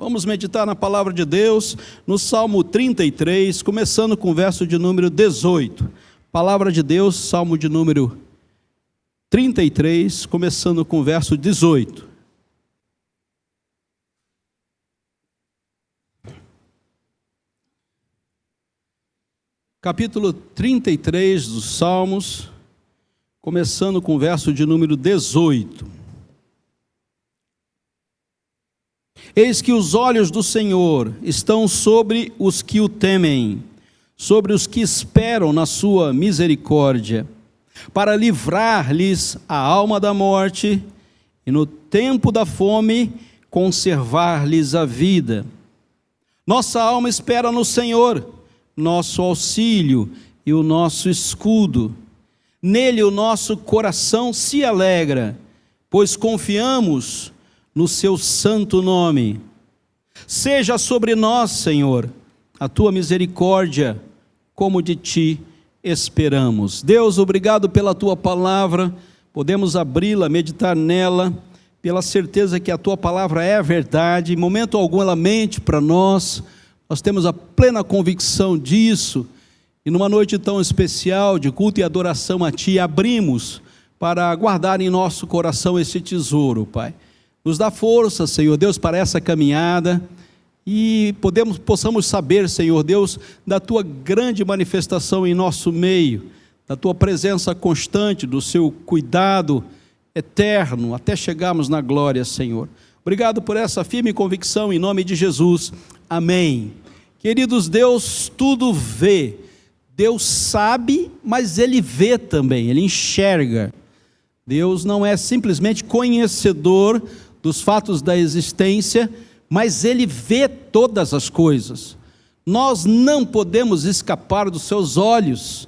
Vamos meditar na palavra de Deus, no Salmo 33, começando com o verso de número 18. Palavra de Deus, Salmo de número 33, começando com o verso 18. Capítulo 33 dos Salmos, começando com o verso de número 18. Eis que os olhos do Senhor estão sobre os que o temem, sobre os que esperam na sua misericórdia, para livrar-lhes a alma da morte e no tempo da fome conservar-lhes a vida. Nossa alma espera no Senhor, nosso auxílio e o nosso escudo. Nele o nosso coração se alegra, pois confiamos no seu santo nome. Seja sobre nós, Senhor, a tua misericórdia, como de ti esperamos. Deus, obrigado pela tua palavra, podemos abri-la, meditar nela, pela certeza que a tua palavra é a verdade, em momento algum ela mente para nós temos a plena convicção disso, e numa noite tão especial de culto e adoração a ti, abrimos para guardar em nosso coração esse tesouro, Pai. Nos dá força, Senhor Deus, para essa caminhada, e possamos saber, Senhor Deus, da tua grande manifestação em nosso meio, da tua presença constante, do seu cuidado eterno, até chegarmos na glória, Senhor. Obrigado por essa firme convicção, em nome de Jesus, amém. Queridos, Deus tudo vê, Deus sabe, mas Ele vê também, Ele enxerga. Deus não é simplesmente conhecedor dos fatos da existência, mas Ele vê todas as coisas. Nós não podemos escapar dos seus olhos.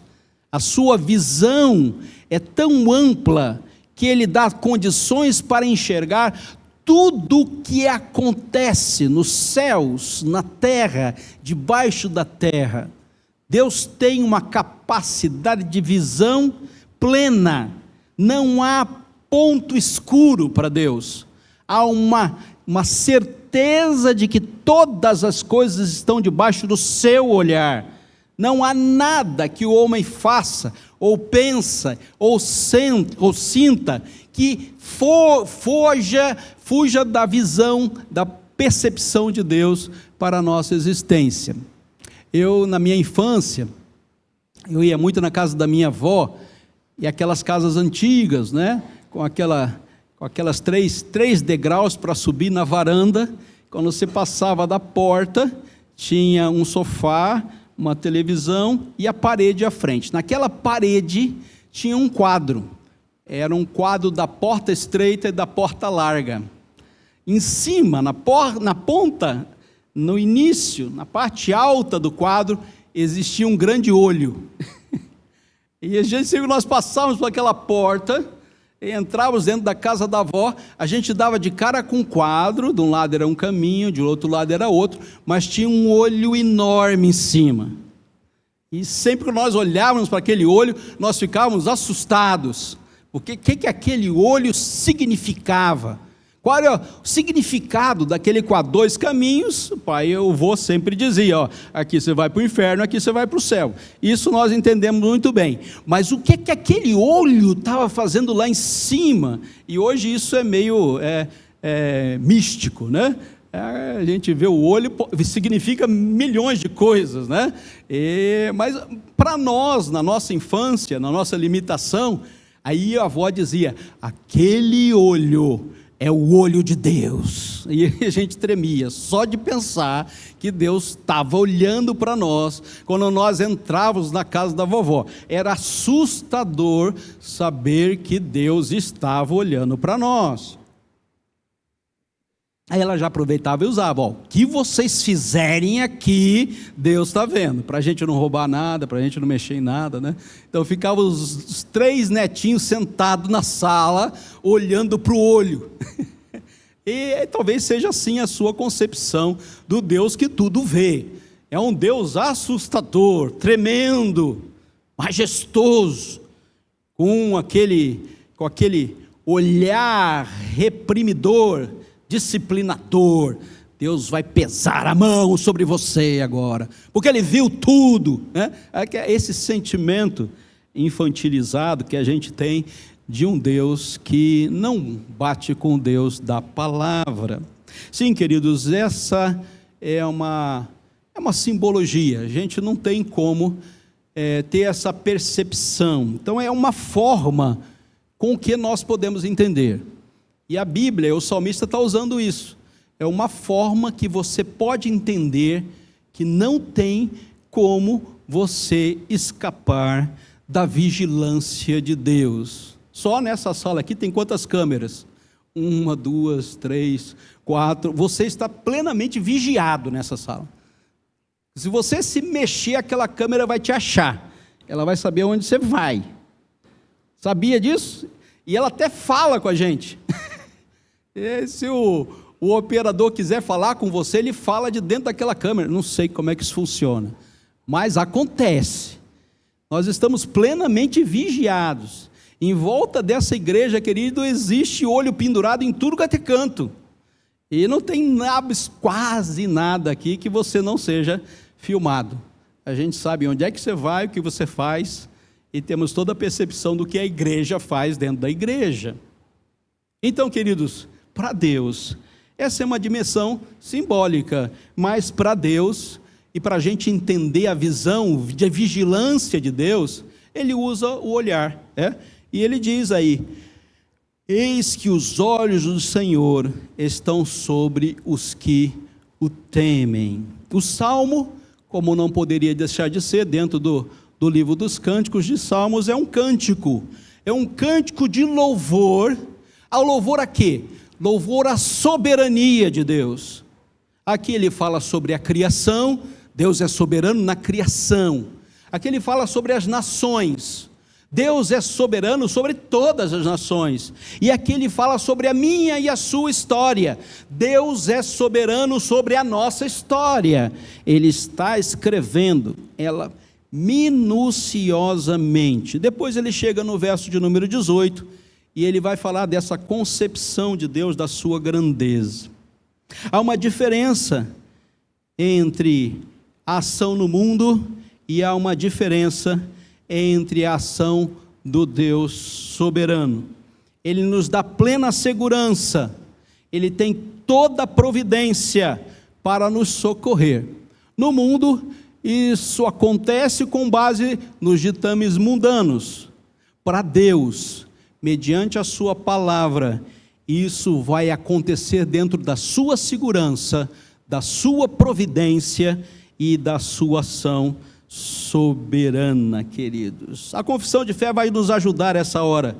A sua visão é tão ampla que Ele dá condições para enxergar tudo o que acontece nos céus, na terra, debaixo da terra. Deus tem uma capacidade de visão plena. Não há ponto escuro para Deus. Há uma certeza de que todas as coisas estão debaixo do seu olhar. Não há nada que o homem faça, ou pensa, ou sinta, que fuja da visão, da percepção de Deus para a nossa existência. Eu, na minha infância, eu ia muito na casa da minha avó, e aquelas casas antigas, né? Com aquelas três degraus para subir na varanda. Quando você passava da porta, tinha um sofá, uma televisão e a parede à frente. Naquela parede tinha um quadro. Era um quadro da porta estreita e da porta larga. Em cima, na ponta, no início, na parte alta do quadro, existia um grande olho. E a gente, sempre nós passávamos por aquela porta, e entrávamos dentro da casa da avó, a gente dava de cara com um quadro, de um lado era um caminho, de outro lado era outro, mas tinha um olho enorme em cima. E sempre que nós olhávamos para aquele olho, nós ficávamos assustados, porque o que aquele olho significava? Qual era o significado daquele quadro? 2 caminhos, o pai, o avô sempre dizia, ó, aqui você vai para o inferno, aqui você vai para o céu. Isso nós entendemos muito bem. Mas o que aquele olho estava fazendo lá em cima? E hoje isso é meio místico, né? A gente vê o olho, significa milhões de coisas, né? Mas para nós, na nossa infância, na nossa limitação, aí a avó dizia, aquele olho é o olho de Deus. E a gente tremia só de pensar que Deus estava olhando para nós quando nós entrávamos na casa da vovó. Era assustador saber que Deus estava olhando para nós. Aí ela já aproveitava e usava, ó, o que vocês fizerem aqui, Deus está vendo, para a gente não roubar nada, para a gente não mexer em nada, né? Então ficavam os 3 netinhos sentados na sala, olhando para o olho. E talvez seja assim a sua concepção do Deus que tudo vê. É um Deus assustador, tremendo, majestoso, com aquele olhar reprimidor, disciplinador. Deus vai pesar a mão sobre você agora, porque Ele viu tudo, né? Esse sentimento infantilizado que a gente tem de um Deus que não bate com o Deus da palavra. Sim, queridos, essa é uma simbologia, a gente não tem como ter essa percepção. Então é uma forma com que nós podemos entender, e a Bíblia, o salmista está usando isso, é uma forma que você pode entender que não tem como você escapar da vigilância de Deus. Só nessa sala aqui tem quantas câmeras? 1, 2, 3, 4, você está plenamente vigiado nessa sala. Se você se mexer, aquela câmera vai te achar, ela vai saber onde você vai. Sabia disso? E ela até fala com a gente. E se o operador quiser falar com você, ele fala de dentro daquela câmera. Não sei como é que isso funciona, mas acontece. Nós estamos plenamente vigiados. Em volta dessa igreja, querido, existe olho pendurado em tudo que é canto. E não tem quase nada aqui que você não seja filmado. A gente sabe onde é que você vai, o que você faz, e temos toda a percepção do que a igreja faz dentro da igreja. Então, queridos, para Deus, essa é uma dimensão simbólica, mas para Deus, e para a gente entender a visão de vigilância de Deus, Ele usa o olhar, e Ele diz aí: eis que os olhos do Senhor estão sobre os que o temem. O Salmo, como não poderia deixar de ser, dentro do livro dos Cânticos de Salmos, é um cântico de louvor. Ao louvor a quê? Louvor à soberania de Deus. Aqui ele fala sobre a criação, Deus é soberano na criação. Aqui ele fala sobre as nações, Deus é soberano sobre todas as nações. E aqui ele fala sobre a minha e a sua história, Deus é soberano sobre a nossa história. Ele está escrevendo ela minuciosamente. Depois ele chega no verso de número 18, e ele vai falar dessa concepção de Deus, da sua grandeza. Há uma diferença entre a ação no mundo e há uma diferença entre a ação do Deus soberano. Ele nos dá plena segurança, Ele tem toda a providência para nos socorrer. No mundo, isso acontece com base nos ditames mundanos. Para Deus, mediante a sua palavra, isso vai acontecer dentro da sua segurança, da sua providência e da sua ação soberana, queridos. A confissão de fé vai nos ajudar essa hora.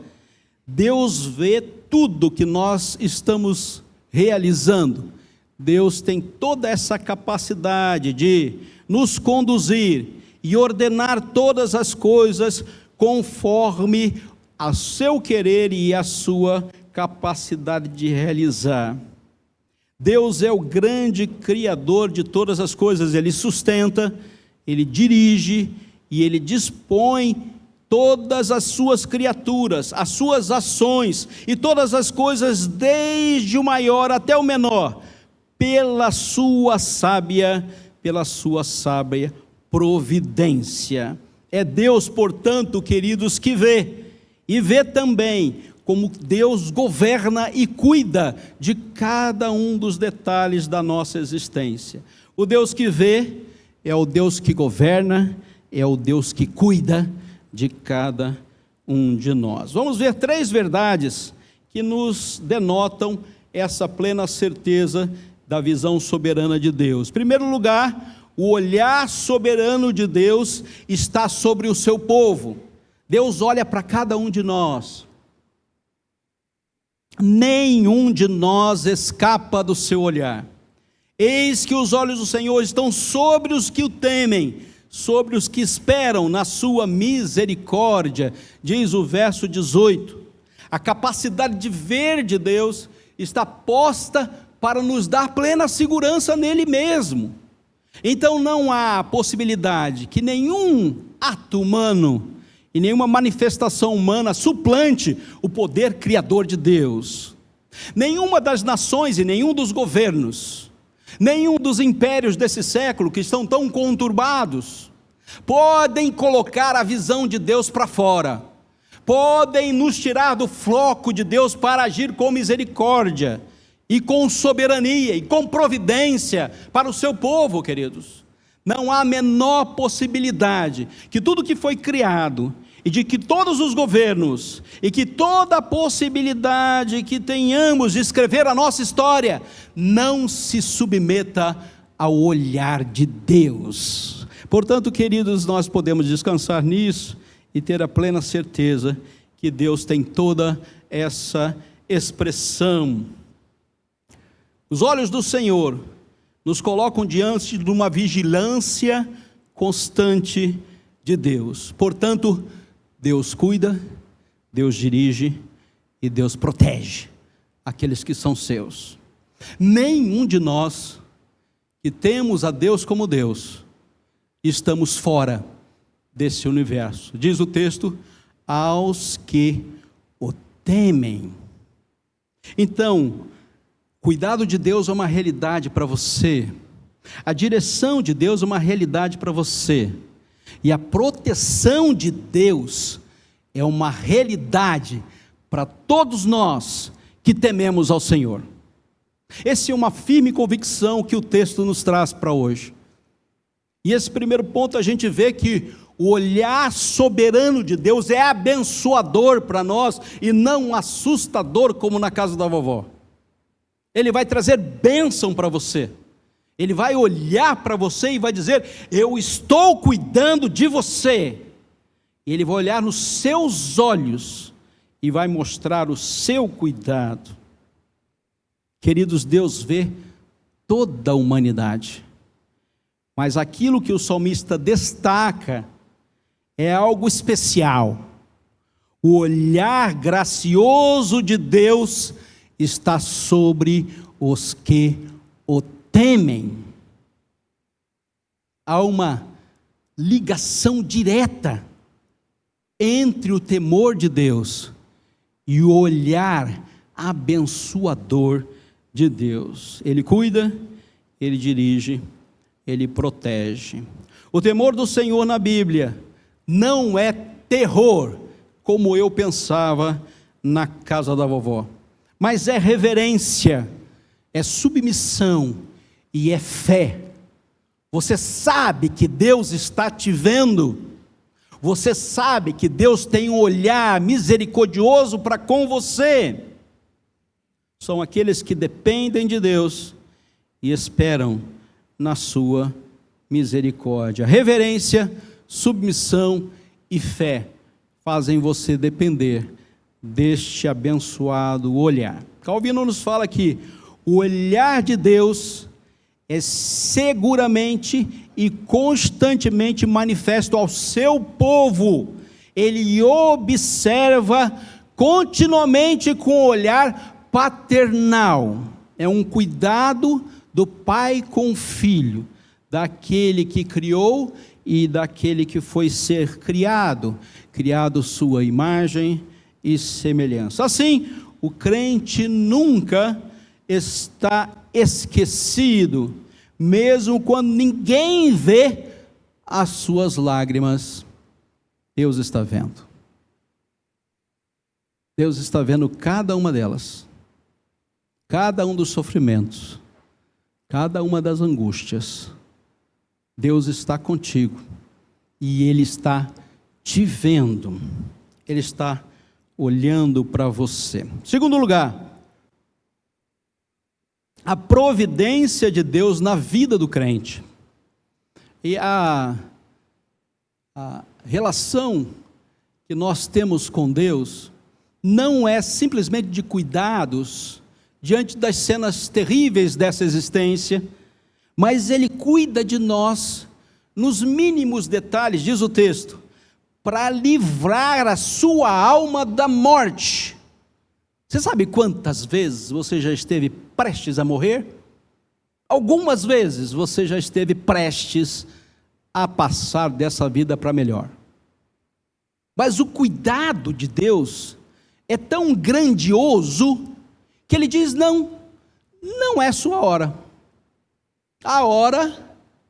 Deus vê tudo que nós estamos realizando. Deus tem toda essa capacidade de nos conduzir e ordenar todas as coisas conforme ao seu querer e a sua capacidade de realizar. Deus é o grande criador de todas as coisas, Ele sustenta, Ele dirige e Ele dispõe todas as suas criaturas, as suas ações e todas as coisas, desde o maior até o menor, pela sua sábia providência. É Deus, portanto, queridos, que vê, e vê também como Deus governa e cuida de cada um dos detalhes da nossa existência. O Deus que vê é o Deus que governa, é o Deus que cuida de cada um de nós. Vamos ver 3 verdades que nos denotam essa plena certeza da visão soberana de Deus. Em primeiro lugar, o olhar soberano de Deus está sobre o seu povo. Deus olha para cada um de nós. Nenhum de nós escapa do seu olhar. Eis que os olhos do Senhor estão sobre os que o temem, sobre os que esperam na sua misericórdia, diz o verso 18. A capacidade de ver de Deus está posta para nos dar plena segurança nele mesmo. Então não há possibilidade que nenhum ato humano e nenhuma manifestação humana suplante o poder criador de Deus. Nenhuma das nações e nenhum dos governos, Nenhum dos impérios desse século, que estão tão conturbados, podem colocar a visão de Deus para fora, podem nos tirar do foco de Deus para agir com misericórdia, e com soberania, e com providência para o seu povo, queridos. Não há a menor possibilidade que tudo que foi criado, e de que todos os governos, e que toda a possibilidade que tenhamos de escrever a nossa história, não se submeta ao olhar de Deus. Portanto, queridos, nós podemos descansar nisso, e ter a plena certeza, que Deus tem toda essa expressão. Os olhos do Senhor, nos colocam diante de uma vigilância constante de Deus. Portanto, Deus cuida, Deus dirige e Deus protege aqueles que são seus. Nenhum de nós que temos a Deus como Deus, estamos fora desse universo. Diz o texto, aos que o temem. Então, cuidado de Deus é uma realidade para você, a direção de Deus é uma realidade para você, e a proteção de Deus é uma realidade para todos nós que tememos ao Senhor. Essa é uma firme convicção que o texto nos traz para hoje. E esse primeiro ponto a gente vê que o olhar soberano de Deus é abençoador para nós e não assustador como na casa da vovó. Ele vai trazer bênção para você. Ele vai olhar para você e vai dizer, eu estou cuidando de você. Ele vai olhar nos seus olhos e vai mostrar o seu cuidado. Queridos, Deus vê toda a humanidade, mas aquilo que o salmista destaca é algo especial. O olhar gracioso de Deus está sobre os que o temem. Há uma ligação direta entre o temor de Deus e o olhar abençoador de Deus. Ele cuida, Ele dirige, Ele protege. O temor do Senhor na Bíblia não é terror, como eu pensava na casa da vovó, mas é reverência, é submissão e é fé. Você sabe que Deus está te vendo, você sabe que Deus tem um olhar misericordioso para com você. São aqueles que dependem de Deus e esperam na sua misericórdia. Reverência, submissão e fé fazem você depender deste abençoado olhar. Calvino nos fala que o olhar de Deus é seguramente e constantemente manifesto ao seu povo. Ele observa continuamente com o olhar paternal. É um cuidado do pai com o filho, daquele que criou e daquele que foi ser criado, criado sua imagem e semelhança. Assim, o crente nunca está esquecido, mesmo quando ninguém vê as suas lágrimas, Deus está vendo. Deus está vendo cada uma delas, cada um dos sofrimentos, cada uma das angústias. Deus está contigo e Ele está te vendo, Ele está olhando para você. Segundo lugar, a providência de Deus na vida do crente. E a relação que nós temos com Deus não é simplesmente de cuidados diante das cenas terríveis dessa existência, mas Ele cuida de nós nos mínimos detalhes, diz o texto, para livrar a sua alma da morte. Você sabe quantas vezes você já esteve prestes a morrer? Algumas vezes você já esteve prestes a passar dessa vida para melhor. Mas o cuidado de Deus é tão grandioso que Ele diz, não é sua hora. A hora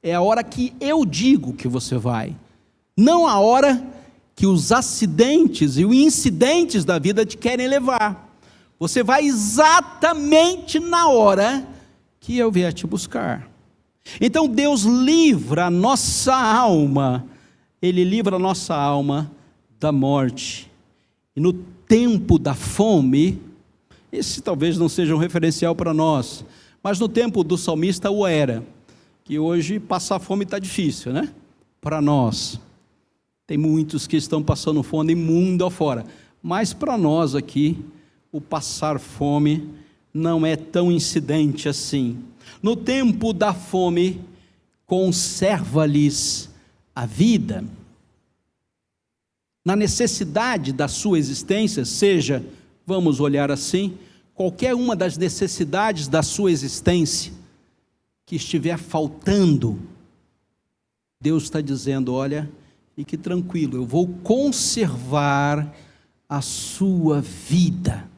é a hora que eu digo que você vai, não a hora que os acidentes e os incidentes da vida te querem levar. Você vai exatamente na hora que eu vier te buscar. Então Deus livra a nossa alma, Ele livra a nossa alma da morte. E no tempo da fome, esse talvez não seja um referencial para nós, mas no tempo do salmista o era, que hoje passar fome está difícil, né? Para nós, tem muitos que estão passando fome mundo afora, mas para nós aqui, o passar fome não é tão incidente assim. No tempo da fome, conserva-lhes a vida. Na necessidade da sua existência, seja, vamos olhar assim, qualquer uma das necessidades da sua existência que estiver faltando, Deus está dizendo: olha, fique tranquilo, eu vou conservar a sua vida.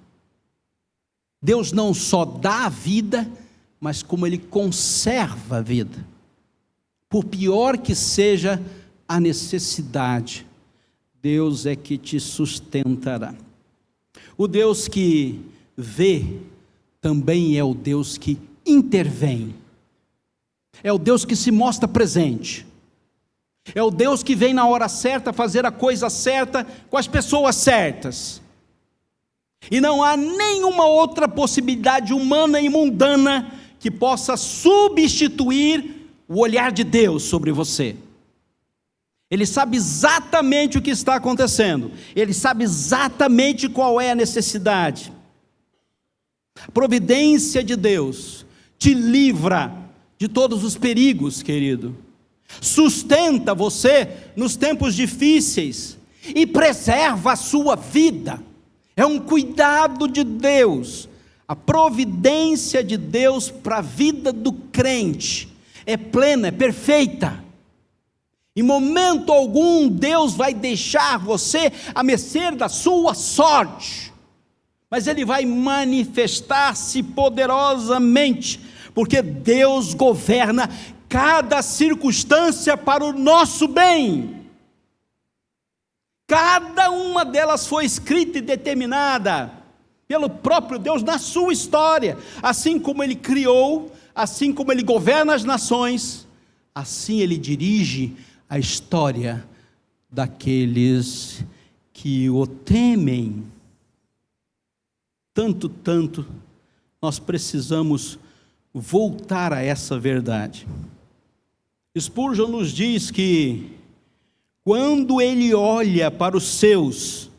Deus não só dá a vida, mas como Ele conserva a vida. Por pior que seja a necessidade, Deus é que te sustentará. O Deus que vê também é o Deus que intervém. É o Deus que se mostra presente. É o Deus que vem na hora certa fazer a coisa certa com as pessoas certas. E não há nenhuma outra possibilidade humana e mundana que possa substituir o olhar de Deus sobre você. Ele sabe exatamente o que está acontecendo. Ele sabe exatamente qual é a necessidade. A providência de Deus te livra de todos os perigos, querido. Sustenta você nos tempos difíceis e preserva a sua vida. É um cuidado de Deus. A providência de Deus para a vida do crente é plena, é perfeita. Em momento algum Deus vai deixar você à mercê da sua sorte, mas Ele vai manifestar-se poderosamente, porque Deus governa cada circunstância para o nosso bem. Cada uma delas foi escrita e determinada pelo próprio Deus na sua história. Assim como Ele criou, assim como Ele governa as nações, assim Ele dirige a história daqueles que o temem. Tanto, nós precisamos voltar a essa verdade. Spurgeon nos diz que quando Ele olha para os seus,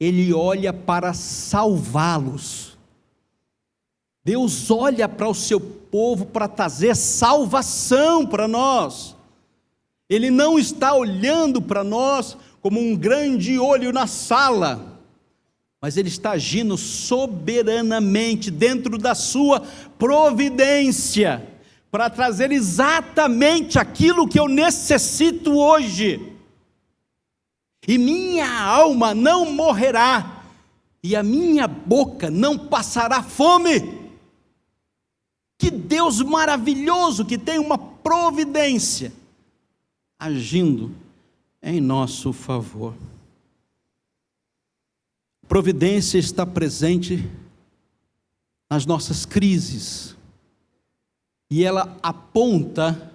Ele olha para salvá-los. Deus olha para o seu povo para trazer salvação para nós. Ele não está olhando para nós como um grande olho na sala, mas Ele está agindo soberanamente dentro da sua providência, para trazer exatamente aquilo que eu necessito hoje. E minha alma não morrerá, e a minha boca não passará fome. Que Deus maravilhoso, que tem uma providência agindo em nosso favor. Providência está presente nas nossas crises, e ela aponta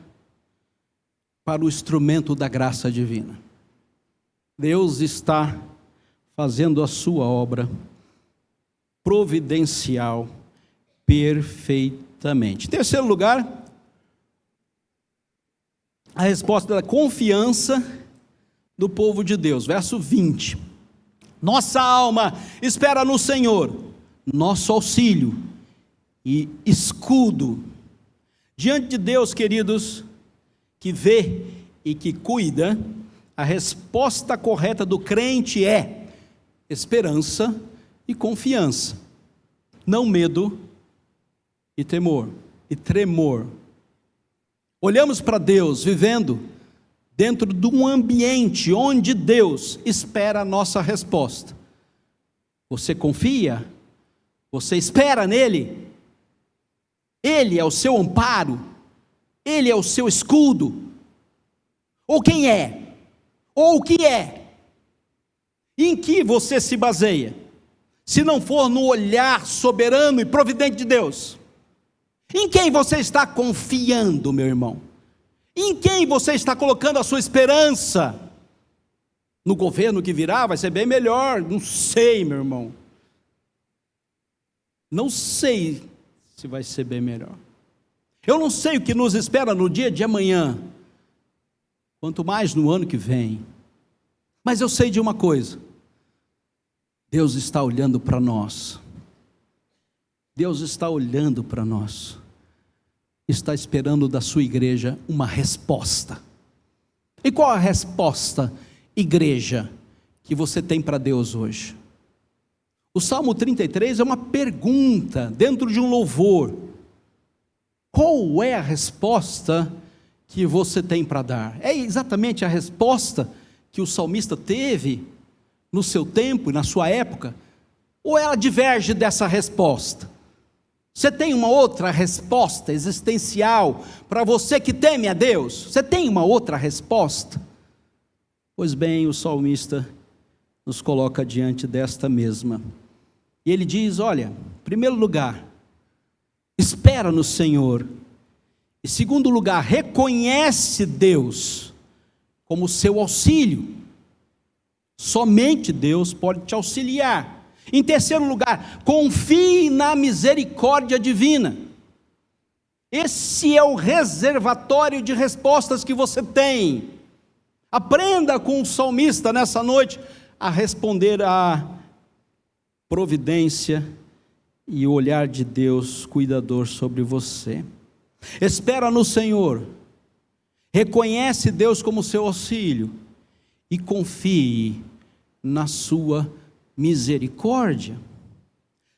para o instrumento da graça divina. Deus está fazendo a sua obra providencial perfeitamente. Em terceiro lugar, a resposta da confiança do povo de Deus. Verso 20. Nossa alma espera no Senhor, nosso auxílio e escudo. Diante de Deus, queridos, que vê e que cuida, a resposta correta do crente é esperança e confiança, não medo e temor e tremor. Olhamos para Deus vivendo dentro de um ambiente onde Deus espera a nossa resposta. Você confia? Você espera nele? Ele é o seu amparo, Ele é o seu escudo? Ou quem é? Ou o que é? Em que você se baseia? Se não for no olhar soberano e providente de Deus. Em quem você está confiando, meu irmão? Em quem você está colocando a sua esperança? No governo que virá vai ser bem melhor? Não sei, meu irmão. Não sei se vai ser bem melhor. Eu não sei o que nos espera no dia de amanhã, quanto mais no ano que vem. Mas eu sei de uma coisa: Deus está olhando para nós. Deus está olhando para nós. Está esperando da sua igreja uma resposta. E qual a resposta, igreja, que você tem para Deus hoje? O Salmo 33 é uma pergunta dentro de um louvor. Qual é a resposta que você tem para dar? É exatamente a resposta que o salmista teve no seu tempo e na sua época? Ou ela diverge dessa resposta? Você tem uma outra resposta existencial para você que teme a Deus? Você tem uma outra resposta? Pois bem, o salmista nos coloca diante desta mesma. E ele diz: olha, em primeiro lugar, espera no Senhor. Em segundo lugar, reconhece Deus como seu auxílio. Somente Deus pode te auxiliar. Em terceiro lugar, confie na misericórdia divina. Esse é o reservatório de respostas que você tem. Aprenda com o salmista nessa noite a responder à providência e o olhar de Deus cuidador sobre você. Espera no Senhor, reconhece Deus como seu auxílio e confie na sua misericórdia.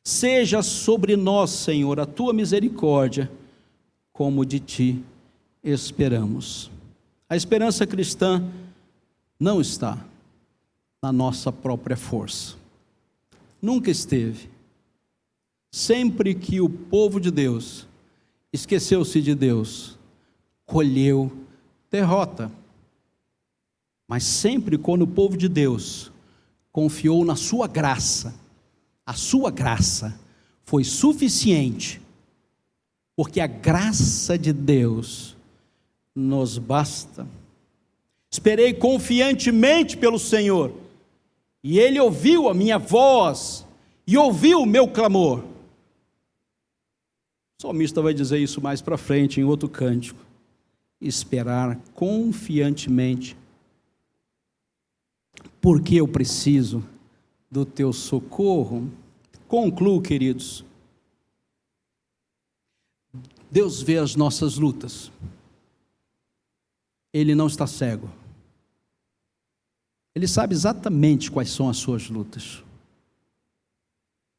Seja sobre nós, Senhor, a tua misericórdia, como de ti esperamos. A esperança cristã não está na nossa própria força. Nunca esteve. Sempre que o povo de Deus esqueceu-se de Deus, colheu derrota. Mas sempre quando o povo de Deus confiou na sua graça, a sua graça foi suficiente, porque a graça de Deus nos basta. Esperei confiantemente pelo Senhor, e Ele ouviu a minha voz, e ouviu o meu clamor. O salmista vai dizer isso mais para frente, em outro cântico. Esperar confiantemente, porque eu preciso do teu socorro. Concluo, queridos. Deus vê as nossas lutas. Ele não está cego. Ele sabe exatamente quais são as suas lutas.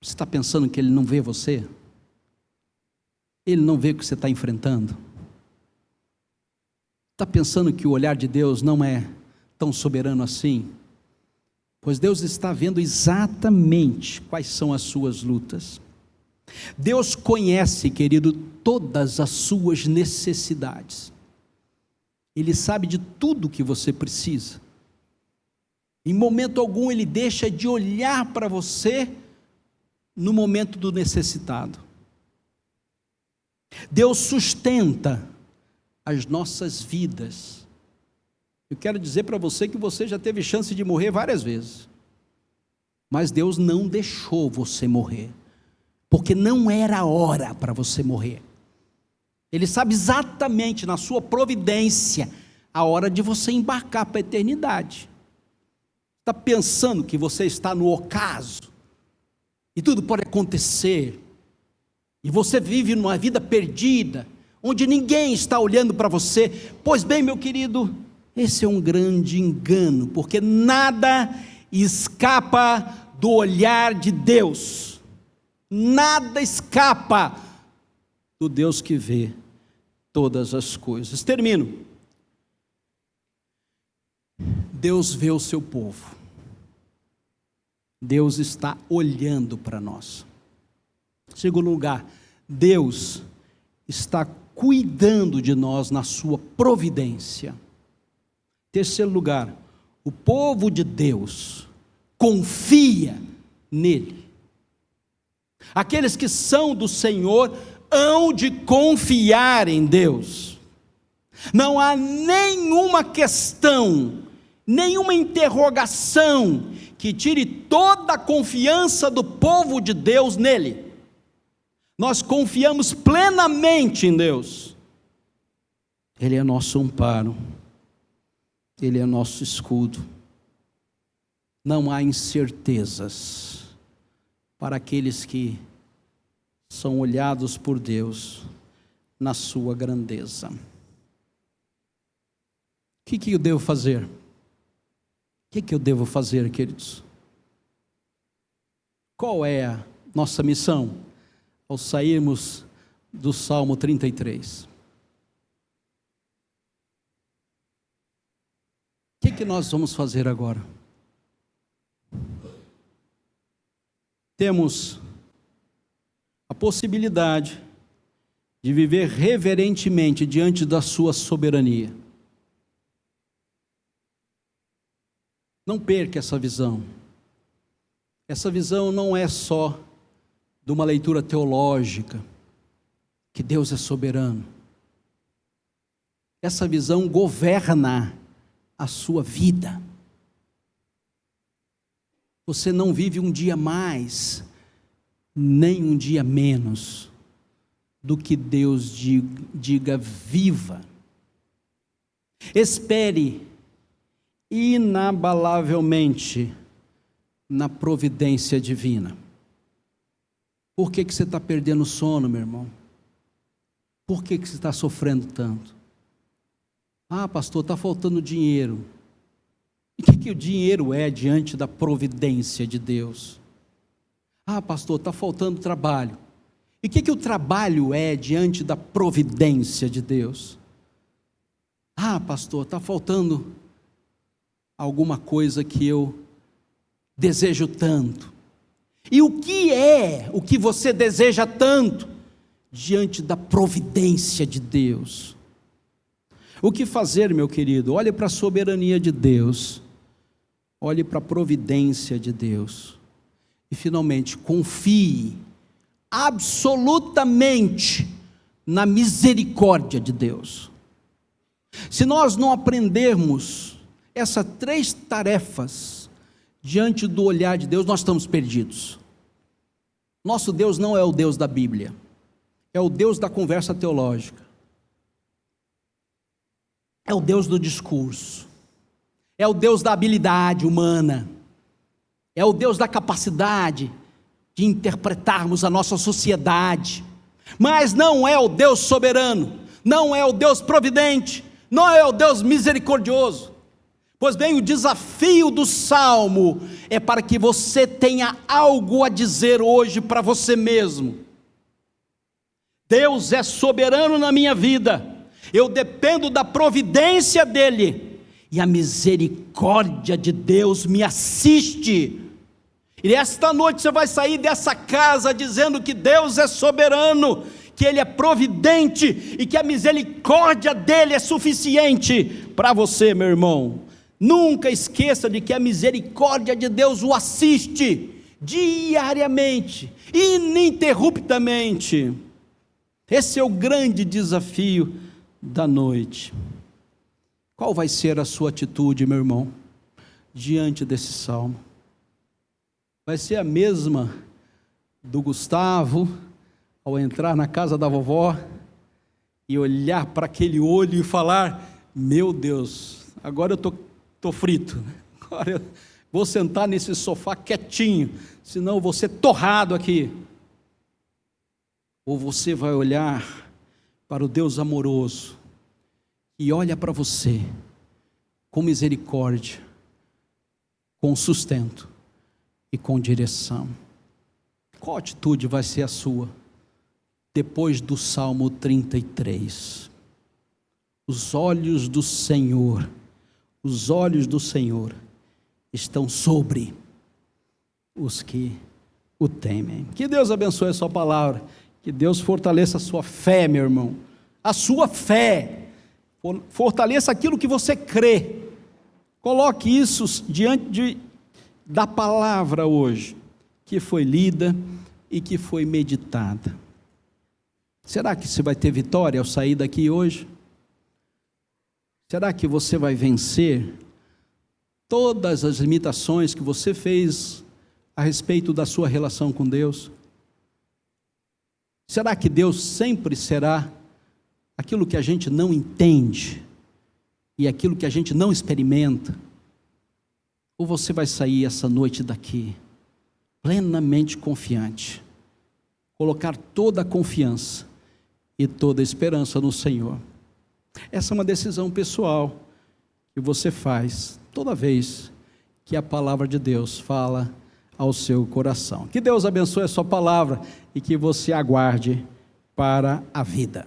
Você está pensando que Ele não vê você? Ele não vê o que você está enfrentando? Está pensando que o olhar de Deus não é tão soberano assim? Pois Deus está vendo exatamente quais são as suas lutas. Deus conhece, querido, todas as suas necessidades. Ele sabe de tudo que você precisa. Em momento algum Ele deixa de olhar para você no momento do necessitado. Deus sustenta as nossas vidas. Eu quero dizer para você que você já teve chance de morrer várias vezes, mas Deus não deixou você morrer, porque não era a hora para você morrer. Ele sabe exatamente na sua providência a hora de você embarcar para a eternidade. Está pensando que você está no ocaso e tudo pode acontecer, e você vive numa vida perdida, onde ninguém está olhando para você? Pois bem, meu querido, esse é um grande engano, porque nada escapa do olhar de Deus. Nada escapa do Deus que vê todas as coisas. Termino. Deus vê o seu povo. Deus está olhando para nós. Em segundo lugar, Deus está cuidando de nós na sua providência. Terceiro lugar, o povo de Deus confia nele. Aqueles que são do Senhor hão de confiar em Deus. Não há nenhuma questão, nenhuma interrogação que tire toda a confiança do povo de Deus nele. Nós confiamos plenamente em Deus. Ele é nosso amparo, Ele é nosso escudo. Não há incertezas para aqueles que são olhados por Deus na sua grandeza. O que eu devo fazer? O que eu devo fazer, queridos? Qual é a nossa missão ao sairmos do Salmo 33? O que nós vamos fazer agora? Temos a possibilidade de viver reverentemente diante da sua soberania. Não perca essa visão. Essa visão não é só de uma leitura teológica, que Deus é soberano. Essa visão governa a sua vida. Você não vive um dia mais, nem um dia menos, do que Deus diga viva. Espere inabalavelmente na providência divina. Por que você está perdendo sono, meu irmão? Por que você está sofrendo tanto? Ah, pastor, está faltando dinheiro. E o que o dinheiro é diante da providência de Deus? Ah, pastor, está faltando trabalho. E o que o trabalho é diante da providência de Deus? Ah, pastor, está faltando alguma coisa que eu desejo tanto. E o que é o que você deseja tanto diante da providência de Deus? O que fazer, meu querido? Olhe para a soberania de Deus, olhe para a providência de Deus, e finalmente confie absolutamente na misericórdia de Deus. Se nós não aprendermos essas 3 tarefas diante do olhar de Deus, nós estamos perdidos. Nosso Deus não é o Deus da Bíblia, é o Deus da conversa teológica, é o Deus do discurso, é o Deus da habilidade humana, é o Deus da capacidade de interpretarmos a nossa sociedade, mas não é o Deus soberano, não é o Deus providente, não é o Deus misericordioso. Pois bem, o desafio do Salmo é para que você tenha algo a dizer hoje para você mesmo. Deus é soberano na minha vida, eu dependo da providência dEle, e a misericórdia de Deus me assiste. E esta noite você vai sair dessa casa dizendo que Deus é soberano, que Ele é providente, e que a misericórdia dEle é suficiente para você, meu irmão. Nunca esqueça de que a misericórdia de Deus o assiste diariamente, ininterruptamente. Esse é o grande desafio da noite. Qual vai ser a sua atitude, meu irmão, diante desse salmo? Vai ser a mesma do Gustavo, ao entrar na casa da vovó, e olhar para aquele olho e falar: meu Deus, agora eu estou frito, agora eu vou sentar nesse sofá quietinho, senão eu vou ser torrado aqui. Ou você vai olhar para o Deus amoroso, e olha para você com misericórdia, com sustento e com direção. Qual atitude vai ser a sua depois do Salmo 33? Os olhos do Senhor estão sobre os que o temem. Que Deus abençoe a sua palavra, que Deus fortaleça a sua fé, meu irmão, a sua fé, fortaleça aquilo que você crê. Coloque isso diante da palavra hoje, que foi lida e que foi meditada. Será que você vai ter vitória ao sair daqui hoje? Será que você vai vencer todas as limitações que você fez a respeito da sua relação com Deus? Será que Deus sempre será aquilo que a gente não entende e aquilo que a gente não experimenta? Ou você vai sair essa noite daqui plenamente confiante, colocar toda a confiança e toda a esperança no Senhor? Essa é uma decisão pessoal que você faz toda vez que a palavra de Deus fala ao seu coração. Que Deus abençoe a sua palavra e que você aguarde para a vida.